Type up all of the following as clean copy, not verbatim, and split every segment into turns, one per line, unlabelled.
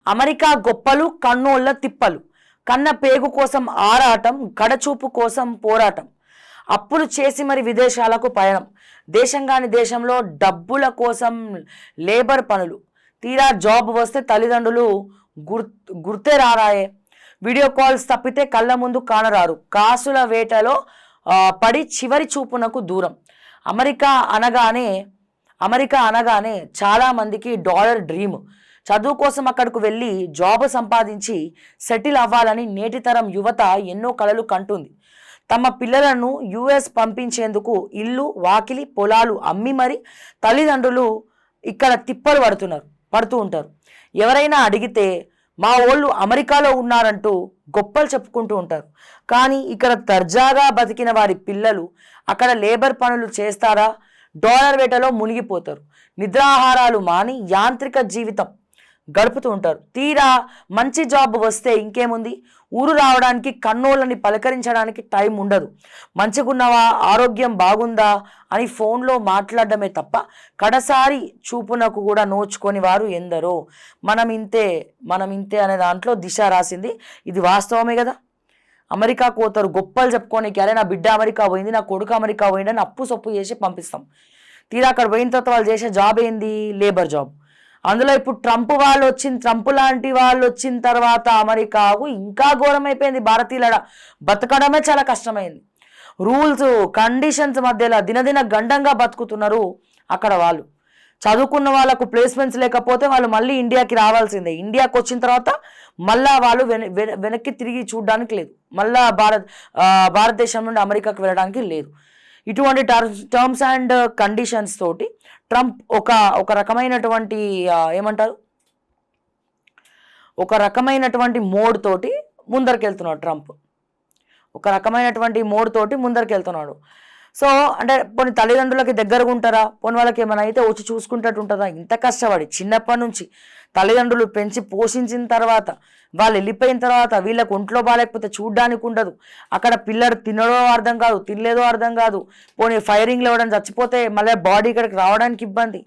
America గొప్పలు కన్నోళ్ల తిప్పలు, కన్న పేగు కోసం ఆరాటం, కడచూపు కోసం పోరాటం, అప్పులు చేసి మరి విదేశాలకు పయనం, దేశంగాని దేశంలో డబ్బుల కోసం లేబర్ పనులు, తీరా జాబ్ వస్తే తల్లిదండ్రులు గుర్తే రారాయే, వీడియో కాల్స్ తప్పితే కళ్ళ ముందు కానరారు, కాసుల వేటలో పడి చివరి చూపునకు దూరం. అమెరికా అనగానే చాలామందికి డాలర్ డ్రీమ్. చదువు కోసం అక్కడికి వెళ్ళి జాబ్ సంపాదించి సెటిల్ అవ్వాలని నేటి తరం యువత ఎన్నో కలలు కంటుంది. తమ పిల్లలను యుఎస్ పంపించేందుకు ఇల్లు వాకిలి పొలాలు అమ్మి మరి తల్లిదండ్రులు ఇక్కడ తిప్పలు పడుతూ ఉంటారు. ఎవరైనా అడిగితే మా వాళ్ళు అమెరికాలో ఉన్నారంటూ గొప్పలు చెప్పుకుంటూ ఉంటారు. కానీ ఇక్కడ దర్జాగా బతికిన వారి పిల్లలు అక్కడ లేబర్ పనులు చేస్తారా, డాలర్ వేటలో మునిగిపోతారు. నిద్రాహారాలు మాని యాంత్రిక జీవితం గడుపుతూ ఉంటారు. తీరా మంచి జాబ్ వస్తే ఇంకేముంది, ఊరు రావడానికి కన్నోళ్ళని పలకరించడానికి టైం ఉండదు. మంచిగున్నవా, ఆరోగ్యం బాగుందా అని ఫోన్లో మాట్లాడడమే తప్ప కడసారి చూపునకు కూడా నోచుకొని వారు ఎందరో. మనం ఇంతే అనే దాంట్లో దిశ రాసింది. ఇది వాస్తవమే కదా. అమెరికా పోతారు గొప్పలు చెప్పుకోనికి, అరే నా బిడ్డ అమెరికా పోయింది, నా కొడుకు అమెరికా పోయింది అని అప్పు సొప్పు చేసి పంపిస్తాం. తీరా అక్కడ పోయిన తర్వాత వాళ్ళు చేసే జాబ్ ఏంది, లేబర్ జాబ్. అందులో ఇప్పుడు ట్రంప్ లాంటి వాళ్ళు వచ్చిన తర్వాత అమెరికాకు ఇంకా ఘోరమైపోయింది. భారతీయుల బతకడమే చాలా కష్టమైంది. రూల్స్ కండిషన్స్ మధ్యలో దినదిన గండంగా బతుకుతున్నారు అక్కడ వాళ్ళు. చదువుకున్న వాళ్ళకు ప్లేస్మెంట్స్ లేకపోతే వాళ్ళు మళ్ళీ ఇండియాకి రావాల్సిందే. ఇండియాకి వచ్చిన తర్వాత మళ్ళా వాళ్ళు వెనక్కి తిరిగి చూడడానికి లేదు, మళ్ళా భారతదేశం నుండి అమెరికాకి వెళ్ళడానికి లేదు. ఇటువంటి టర్మ్స్ అండ్ కండిషన్స్ తోటి ట్రంప్ ఒక రకమైనటువంటి ఏమంటారు, ఒక రకమైనటువంటి మోడ్ తోటి ముందరికెళ్తున్నాడు ట్రంప్. ఒక రకమైనటువంటి మోడ్ తోటి ముందరికెళ్తున్నాడు. సో అంటే పోనీ తల్లిదండ్రులకి దగ్గరగా ఉంటారా, పోనీ వాళ్ళకి ఏమైనా అయితే వచ్చి చూసుకుంటట్టు ఉంటుందా? ఇంత కష్టపడి చిన్నప్పటి నుంచి తల్లిదండ్రులు పెంచి పోషించిన తర్వాత వాళ్ళు వెళ్ళిపోయిన తర్వాత వీళ్ళకి ఒంట్లో బాగాలేకపోతే చూడ్డానికి ఉండదు. అక్కడ పిల్లడు తినడో అర్థం కాదు, తినలేదో అర్థం కాదు. పోనీ ఫైరింగ్లో ఇవ్వడం చచ్చిపోతే మళ్ళీ బాడీ ఇక్కడికి రావడానికి ఇబ్బంది.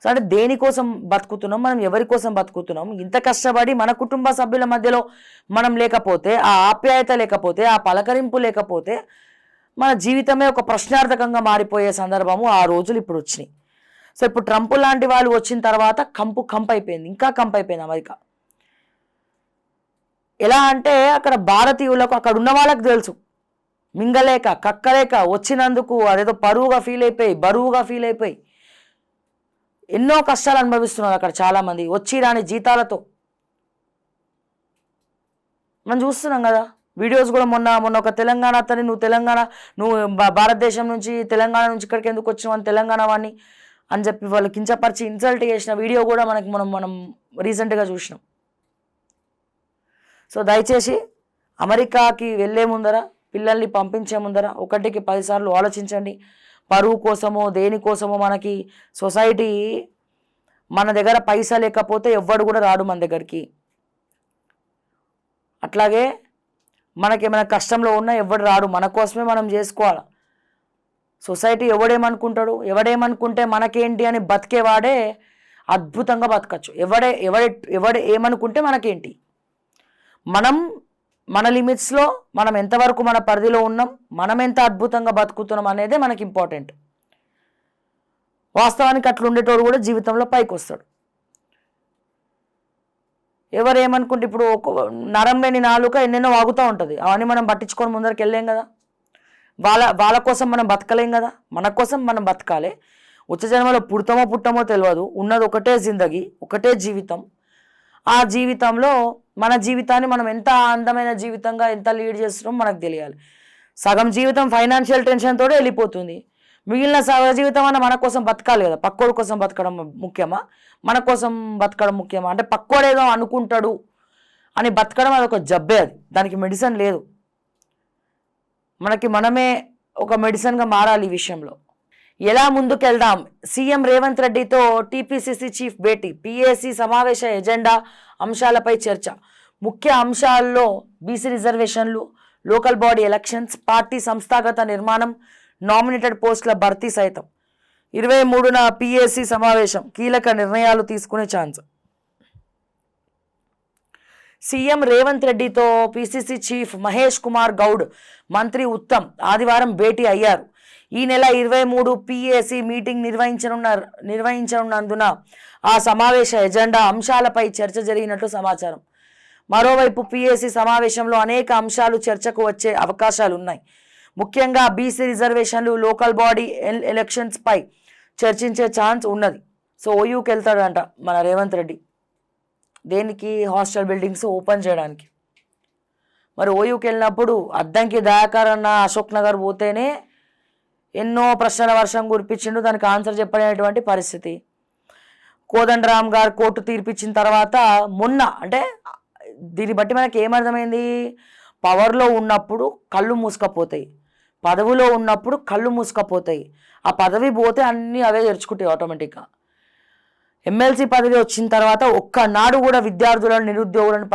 సో అంటే దేనికోసం బతుకుతున్నాం మనం, ఎవరి కోసం బతుకుతున్నాం? ఇంత కష్టపడి మన కుటుంబ సభ్యుల మధ్యలో మనం లేకపోతే, ఆ ఆప్యాయత లేకపోతే, ఆ పలకరింపు లేకపోతే మన జీవితమే ఒక ప్రశ్నార్థకంగా మారిపోయే సందర్భము ఆ రోజులు ఇప్పుడు వచ్చినాయి. సో ఇప్పుడు ట్రంప్ లాంటి వాళ్ళు వచ్చిన తర్వాత కంపు అయిపోయింది, ఇంకా కంపు అయిపోయింది అమెరికా. ఎలా అంటే అక్కడ భారతీయులకు, అక్కడ ఉన్న వాళ్ళకి తెలుసు, మింగలేక కక్కలేక వచ్చినందుకు అదేదో బరువుగా ఫీల్ అయిపోయి ఎన్నో కష్టాలు అనుభవిస్తున్నారు అక్కడ చాలామంది వచ్చి రాని జీతాలతో. మనం చూస్తున్నాం కదా వీడియోస్ కూడా. మొన్న ఒక తెలంగాణ అతని, నువ్వు భారతదేశం నుంచి తెలంగాణ నుంచి ఇక్కడికి ఎందుకు వచ్చినావు అని తెలంగాణ వాడిని అని చెప్పి వాళ్ళు కించపరిచి ఇన్సల్ట్ చేసిన వీడియో కూడా మనం రీసెంట్గా చూసినాం. సో దయచేసి అమెరికాకి వెళ్ళే ముందర, పిల్లల్ని పంపించే ముందర 1కి 10 సార్లు ఆలోచించండి. పరువు కోసమో దేనికోసమో మనకి సొసైటీ, మన దగ్గర పైసా లేకపోతే ఎవ్వడు కూడా రాడు మన దగ్గరికి. అట్లాగే మనకేమైనా కష్టంలో ఉన్నా ఎవడు రాడు, మన కోసమే మనం చేసుకోవాలి. సొసైటీ ఎవడేమనుకుంటే మనకేంటి అని బతికేవాడే అద్భుతంగా బతకచ్చు. ఎవడే ఏమనుకుంటే మనకేంటి, మనం మన లిమిట్స్లో మనం ఎంతవరకు మన పరిధిలో ఉన్నాం, మనం ఎంత అద్భుతంగా బతుకుతున్నాం అనేదే మనకి ఇంపార్టెంట్. వాస్తవానికి అట్లా ఉండేటోడు కూడా జీవితంలో పైకి వస్తాడు. ఎవరేమనుకుంటే ఇప్పుడు నరం లేని నాలుక ఎన్నెన్నో వాగుతూ ఉంటుంది, అవన్నీ మనం పట్టించుకొని ముందరికి వెళ్ళలేం కదా. వాళ్ళ కోసం మనం బతకలేం కదా, మన కోసం మనం బతకాలి. వచ్చే జన్మలో పుట్టమో తెలియదు, ఉన్నది ఒకటే జిందగీ, ఒకటే జీవితం. ఆ జీవితంలో మన జీవితాన్ని మనం ఎంత అందమైన జీవితంగా ఎంత లీడ్ చేస్తున్నాం మనకు తెలియాలి. సగం జీవితం ఫైనాన్షియల్ టెన్షన్ తోటే వెళ్ళిపోతుంది, మిగిలిన సగం జీవితం అన్న మన కోసం బతకాలి కదా. పక్కోడి కోసం బతకడం ముఖ్యమా, మన కోసం బతకడం ముఖ్యమా? అంటే పక్కోడేదో అనుకుంటాడు అని బతకడం అదొక జబ్బే, దానికి మెడిసిన్ లేదు. మనమే ఒక మెడిసిన్గా మారాలి ఈ విషయంలో. ఎలా ముందుకెళ్దాం? సీఎం రేవంత్ రెడ్డితో టీపీసీసీ చీఫ్ భేటీ, పీఏసీ సమావేశ ఎజెండా అంశాలపై చర్చ. ముఖ్య అంశాల్లో బీసీ రిజర్వేషన్లు, లోకల్ బాడీ ఎలక్షన్స్, పార్టీ సంస్థాగత నిర్మాణం, నామినేటెడ్ పోస్టుల భర్తీ సైతం. 23న పీఏసీ సమావేశం, కీలక నిర్ణయాలు తీసుకునే ఛాన్స్. సీఎం రేవంత్ రెడ్డితో పిసిసి చీఫ్ మహేష్ కుమార్ గౌడ్, మంత్రి ఉత్తమ్ ఆదివారం భేటీ అయ్యారు. ఈ నెల 23 పిఏసి మీటింగ్ నిర్వహించనున్నందున ఆ సమావేశ ఎజెండా అంశాలపై చర్చ జరిగినట్లు సమాచారం. మరోవైపు పిఏసి సమావేశంలో అనేక అంశాలు చర్చకు వచ్చే అవకాశాలున్నాయి. ముఖ్యంగా బీసీ రిజర్వేషన్లు, లోకల్ బాడీ ఎలక్షన్స్ పై చర్చించే ఛాన్స్ ఉన్నది. సో ఓయూకి వెళ్తాడంట మన రేవంత్ రెడ్డి. దేనికి? హాస్టల్ బిల్డింగ్స్ ఓపెన్ చేయడానికి. మరి ఓయూకి వెళ్ళినప్పుడు అద్దంకి దయాకర్ అన్న అశోక్ నగర్ పోతేనే ఎన్నో ప్రశ్నల వర్షం కురిపించిండు, దానికి ఆన్సర్ చెప్పలేనటువంటి పరిస్థితి. కోదండరామ్ గారు కోర్టు తీర్పిచ్చిన తర్వాత మొన్న, అంటే దీన్ని బట్టి మనకి ఏమర్థమైంది? పవర్లో ఉన్నప్పుడు కళ్ళు మూసుకపోతాయి, పదవిలో ఉన్నప్పుడు కళ్ళు మూసుకపోతాయి. ఆ పదవి పోతే అన్నీ అవే తెరుచుకుంటాయి ఆటోమేటిక్గా. ఎమ్మెల్సీ పదవి వచ్చిన తర్వాత ఒక్కనాడు కూడా విద్యార్థులను, నిరుద్యోగులను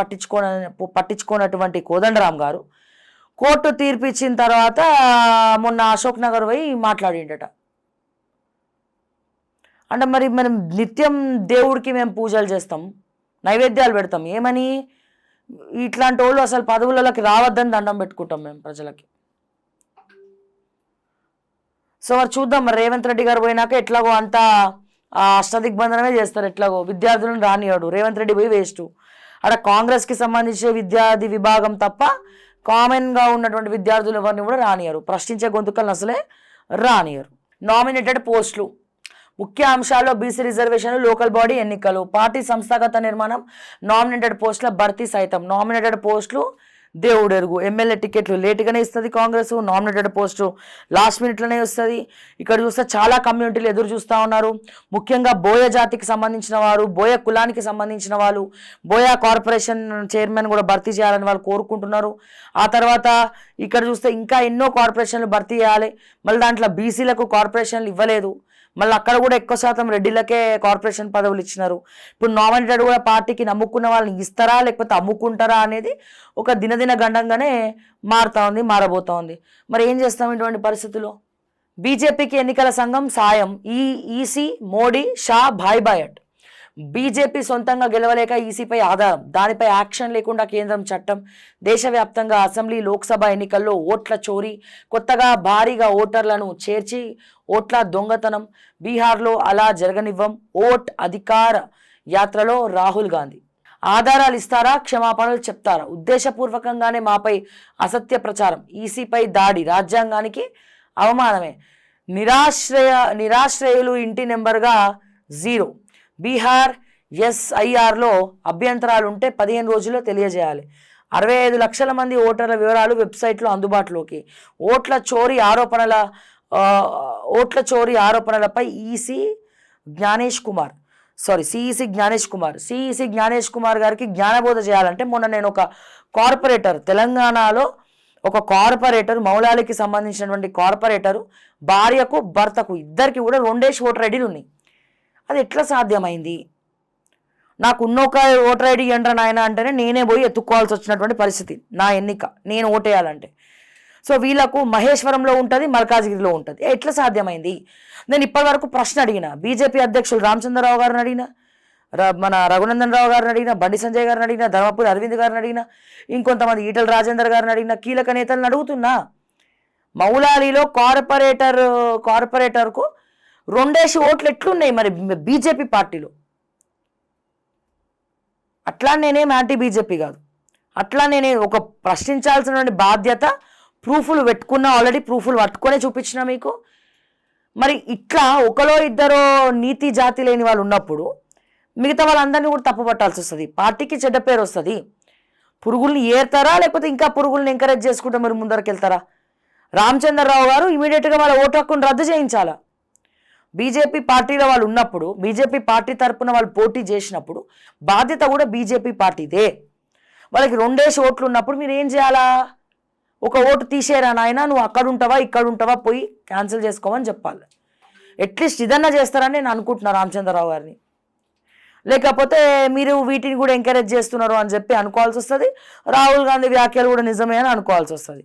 పట్టించుకోనటువంటి కోదండరామ్ గారు కోర్టు తీర్పు ఇచ్చిన తర్వాత మొన్న అశోక్ నగర్ పోయి మాట్లాడిండట. అంటే మరి మనం నిత్యం దేవుడికి మేము పూజలు చేస్తాం, నైవేద్యాలు పెడతాం. ఏమని? ఇట్లాంటి వాళ్ళు అసలు పదవులలోకి రావద్దని దండం పెట్టుకుంటాం మేము ప్రజలకి. సో మరి చూద్దాం, మరి రేవంత్ రెడ్డి గారు పోయినాక ఎట్లాగో అంతా అష్టదిగ్బంధనమే చేస్తారు. ఎట్లాగో విద్యార్థులను రానియాడు రేవంత్ రెడ్డి, పోయి వేస్ట్. అక్కడ కాంగ్రెస్కి సంబంధించిన విద్యార్థి విభాగం తప్ప కామన్గా ఉన్నటువంటి విద్యార్థులు ఎవరిని కూడా రానియరు. ప్రశ్నించే గొంతుకలను అసలే రానియరు. నామినేటెడ్ పోస్టులు ముఖ్య అంశాల్లో బీసీ రిజర్వేషన్లు, లోకల్ బాడీ ఎన్నికలు, పార్టీ సంస్థాగత నిర్మాణం, నామినేటెడ్ పోస్టుల భర్తీ సైతం. నామినేటెడ్ పోస్టులు దేవుడు ఎరుగు. ఎమ్మెల్యే టికెట్లు లేటుగానే ఇస్తుంది కాంగ్రెస్, నామినేటెడ్ పోస్టు లాస్ట్ మినిట్లోనే వస్తుంది. ఇక్కడ చూస్తే చాలా కమ్యూనిటీలు ఎదురు చూస్తూ ఉన్నారు. ముఖ్యంగా బోయ జాతికి సంబంధించిన వారు, బోయ కులానికి సంబంధించిన వాళ్ళు, బోయా కార్పొరేషన్ చైర్మన్ కూడా భర్తీ చేయాలని వాళ్ళు కోరుకుంటున్నారు. ఆ తర్వాత ఇక్కడ చూస్తే ఇంకా ఎన్నో కార్పొరేషన్లు భర్తీ చేయాలి. మళ్ళీ దాంట్లో బీసీలకు కార్పొరేషన్లు ఇవ్వలేదు. మళ్ళీ అక్కడ కూడా ఎక్కువ శాతం రెడ్డిలకే కార్పొరేషన్ పదవులు ఇచ్చినారు. ఇప్పుడు నామినేటెడ్ కూడా పార్టీకి నమ్ముకున్న వాళ్ళని ఇస్తారా లేకపోతే అమ్ముకుంటారా అనేది ఒక దినదిన గండంగానే మారబోతా ఉంది. మరి ఏం చేస్తాం ఇటువంటి పరిస్థితుల్లో? బీజేపీకి ఎన్నికల సంఘం సాయం. EC, Modi, Shah Bhai at. BJP సొంతంగా గెలవలేక ఈసీపై ఆధారం, దానిపై యాక్షన్ లేకుండా కేంద్రం చట్టం. దేశవ్యాప్తంగా అసెంబ్లీ, లోక్సభ ఎన్నికల్లో ఓట్ల చోరీ, కొత్తగా భారీగా ఓటర్లను చేర్చి ఓట్ల దొంగతనం. బీహార్లో అలా జరగనివ్వం. ఓట్ అధికార యాత్రలో రాహుల్ గాంధీ. ఆధారాలు ఇస్తారా, క్షమాపణలు చెప్తారా? ఉద్దేశపూర్వకంగానే మాపై అసత్య ప్రచారం, ఈసీపై దాడి రాజ్యాంగానికి అవమానమే. నిరాశ్రయులు ఇంటి నెంబర్గా 0. బీహార్ ఎస్ఐఆర్లో అభ్యంతరాలు ఉంటే 15 రోజుల్లో తెలియజేయాలి. 65 లక్షల మంది ఓటర్ల వివరాలు వెబ్సైట్లో అందుబాటులోకి. ఓట్ల చోరీ ఆరోపణలపై సిఈసి జ్ఞానేష్ కుమార్ గారికి జ్ఞానబోధ చేయాలంటే మొన్న నేను ఒక కార్పొరేటర్, తెలంగాణలో ఒక కార్పొరేటర్, మౌలాలికి సంబంధించినటువంటి కార్పొరేటరు భార్యకు, భర్తకు ఇద్దరికి కూడా 2 ఓటర్ ఐడీలు ఉన్నాయి. అది ఎట్లా సాధ్యమైంది? నాకు ఉన్నొక ఓటర్ ఐడి ఎంటర్ నాయన అంటేనే నేనే పోయి ఎత్తుక్కోవాల్సి వచ్చినటువంటి పరిస్థితి. నా ఎన్నిక నేను ఓటేయాలంటే. సో వీళ్ళకు మహేశ్వరంలో ఉంటుంది, మల్కాజ్గిరిలో ఉంటుంది. ఎట్లా సాధ్యమైంది? నేను ఇప్పటివరకు ప్రశ్న అడిగిన బీజేపీ అధ్యక్షులు రామచంద్రరావు గారిని అడిగిన, మన రఘునందన్ రావు గారిని అడిగిన, బండి సంజయ్ గారిని అడిగిన, ధర్మపురి అరవింద్ గారిని అడిగిన, ఇంకొంతమంది ఈటల రాజేందర్ గారిని అడిగిన, కీలక నేతలను అడుగుతున్నా. మౌలాలిలో కార్పొరేటర్కు 2 ఓట్లు ఎట్లున్నాయి మరి బీజేపీ పార్టీలో? అట్లా నేనేం యాంటీ బీజేపీ కాదు. అట్లా నేనే ఒక ప్రశ్నించాల్సిన బాధ్యత, ప్రూఫ్లు పెట్టుకున్నా, ఆల్రెడీ ప్రూఫ్లు పట్టుకొనే చూపించిన మీకు. మరి ఇట్లా ఒకలో ఇద్దరో నీతి జాతి లేని వాళ్ళు ఉన్నప్పుడు మిగతా వాళ్ళందరినీ కూడా తప్పు పట్టాల్సి వస్తుంది. పార్టీకి చెడ్డ పేరు వస్తుంది. పురుగుల్ని ఏరుతారా లేకపోతే ఇంకా పురుగుల్ని ఎంకరేజ్ చేసుకుంటే మరి ముందరికి వెళ్తారా? రామచంద్రరావు గారు ఇమీడియట్గా వాళ్ళ ఓటు హక్కును రద్దు చేయించాలా? బీజేపీ పార్టీలో వాళ్ళు ఉన్నప్పుడు, బీజేపీ పార్టీ తరపున వాళ్ళు పోటీ చేసినప్పుడు బాధ్యత కూడా బీజేపీ పార్టీదే. వాళ్ళకి 2 ఓట్లు ఉన్నప్పుడు మీరు ఏం చేయాలా? ఒక ఓటు తీసేరా నాయన, నువ్వు అక్కడ ఉంటావా ఇక్కడ ఉంటావా, పోయి క్యాన్సిల్ చేసుకోమని చెప్పాలి. అట్లీస్ట్ ఇదన్నా చేస్తారని నేను అనుకుంటున్నా రామచంద్రరావు గారిని. లేకపోతే మీరు వీటిని కూడా ఎంకరేజ్ చేస్తున్నారు అని చెప్పి అనుకోవాల్సి వస్తుంది. రాహుల్ గాంధీ వ్యాఖ్యలు కూడా నిజమే అని అనుకోవాల్సి వస్తుంది.